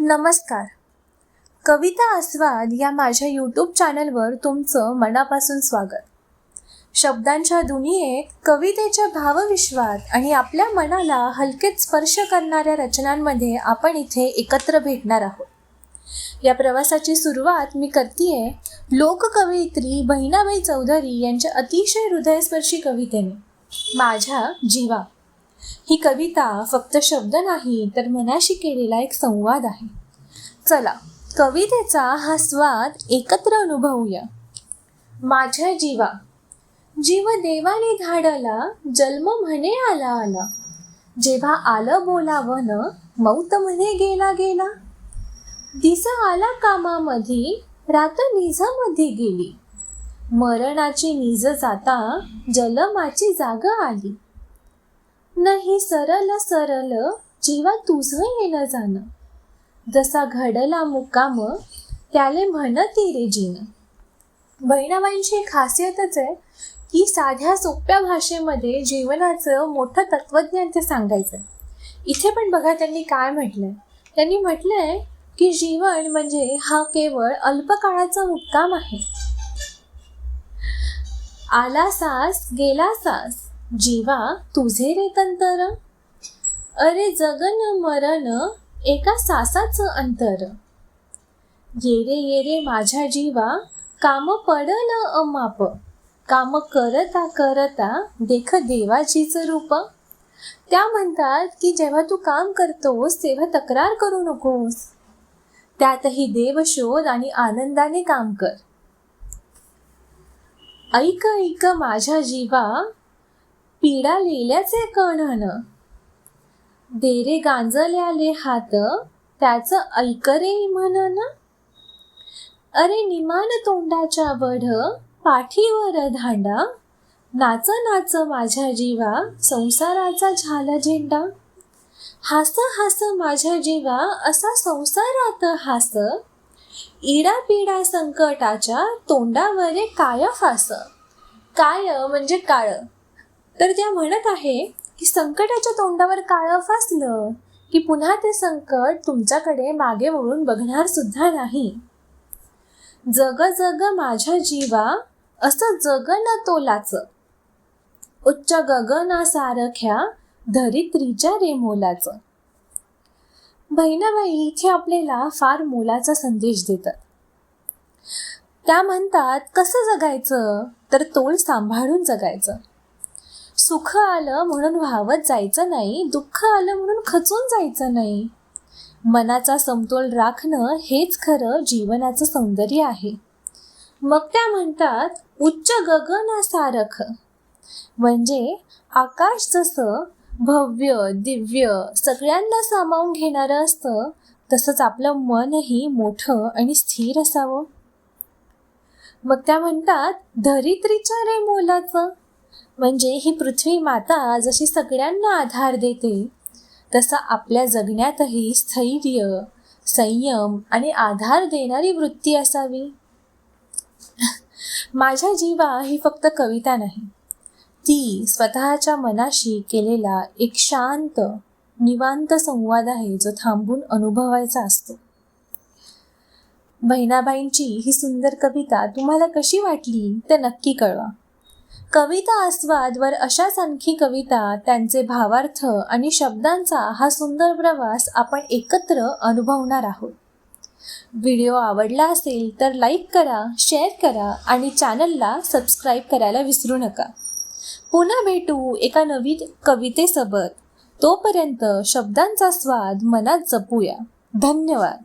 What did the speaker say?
नमस्कार. कविता आस्वाद या माझ्या यूट्यूब चॅनलवर तुमचं मनापासून स्वागत. शब्दांच्या दुनियेत कवितेच्या भावविश्वात आणि आपल्या मनाला हलकेच स्पर्श करणाऱ्या रचनांमध्ये आपण इथे एकत्र भेटणार आहोत. या प्रवासाची सुरुवात मी करतीये लोककवयित्री बहिणाबाई चौधरी यांच्या अतिशय हृदयस्पर्शी कवितेने माझ्या जीवा. ही कविता फक्त शब्द नाही तर मनाशी केलेला एक संवाद आहे. चला कवितेचा हा स्वाद एकत्र अनुभवूया. माझ्या जीवा. जीव देवाने धाडला, जन्म म्हणे आला आला. जेव्हा आलं बोलावन, मौत म्हणे गेला गेला. दिस आला कामामध्ये, रात निजामध्ये गेली. मरणाची निज जाता, जलमाची जाग आली. नाही सरल सरल जीवा तुझं येणं जाणं. जसा घडला मुक्काम, त्याले म्हणती रे जीन. बहिणाबाईंची खासियतच आहे की साध्या सोप्या भाषेमध्ये जीवनाचं मोठं तत्वज्ञान ते सांगायचं. इथे पण बघा त्यांनी काय म्हटलंय. त्यांनी म्हटलंय की जीवन म्हणजे हा केवळ अल्पकाळाचा मुक्काम आहे. आला सास गेला सास, जीवा तुझे रे तंतर. अरे जगन मरण एका सासाचं अंतर. ये रे माझ्या जीवा, काम पडल अमाप. काम करता करता देख देवाचीच रूप. त्या म्हणतात की जेव्हा तू काम करतोस तेव्हा तक्रार करू नकोस. त्यातही देव शोध आणि आनंदाने काम कर. ऐक ऐक माझ्या जीवा, पीडा लिहिल्याचे कणन. देरे गांजल्याले हात, त्याचं ऐक रे म्हणन. अरे निमान तोंडाच्या वढ, पाठीवर धांडा. नाच नाच माझ्या जीवा, संसाराचा झाला झेंडा. हास हास माझ्या जीवा, असा संसारात हास. इडा पिडा संकटाच्या तोंडावरे काय फास. काय म्हणजे काळ. तर त्या म्हणत आहे की संकटाच्या तोंडावर काळं फासलं की पुन्हा ते संकट तुमच्याकडे मागे वळून बघणार सुद्धा नाही. जग जग माझ्या जीवा, असं जगन तोलाच. उच्च गगनासारख्या धरित्रीच्या रे मोलाच. बहिणाबाई इथे आपल्याला फार मोलाचा संदेश देतात. त्या म्हणतात कसं जगायचं, तर तोल सांभाळून जगायचं. सुख आलं म्हणून व्हावत जायचं नाही, दुःख आलं म्हणून खचून जायचं नाही. मनाचा समतोल राखणं हेच खरं जीवनाचं सौंदर्य आहे. मग त्या म्हणतात उच्च गगनासारख, म्हणजे आकाश जसं भव्य दिव्य सगळ्यांना सामावून घेणारं असतं, तसंच आपलं मनही मोठं आणि स्थिर असावं. मग त्या म्हणतात धरित्रीच्या रे मोलाचं, म्हणजे ही पृथ्वी माता जशी सगळ्यांना आधार देते, तसं आपल्या जगण्यातही स्थैर्य, संयम आणि आधार देणारी वृत्ती असावी. माझ्या जीवा ही फक्त कविता नाही, ती स्वतःच्या मनाशी केलेला एक शांत निवांत संवाद आहे जो थांबून अनुभवायचा असतो. बहिणाबाईंची ही सुंदर कविता तुम्हाला कशी वाटली ते नक्की कळवा. कविता आस्वादवर अशाच आणखी कविता, त्यांचे भावार्थ आणि शब्दांचा हा सुंदर प्रवास आपण एकत्र अनुभवणार आहोत. व्हिडिओ आवडला असेल तर लाईक करा, शेअर करा आणि चॅनलला सबस्क्राईब करायला विसरू नका. पुन्हा भेटू एका नवीन कवितेसोबत. तोपर्यंत शब्दांचा स्वाद मनात जपूया. धन्यवाद.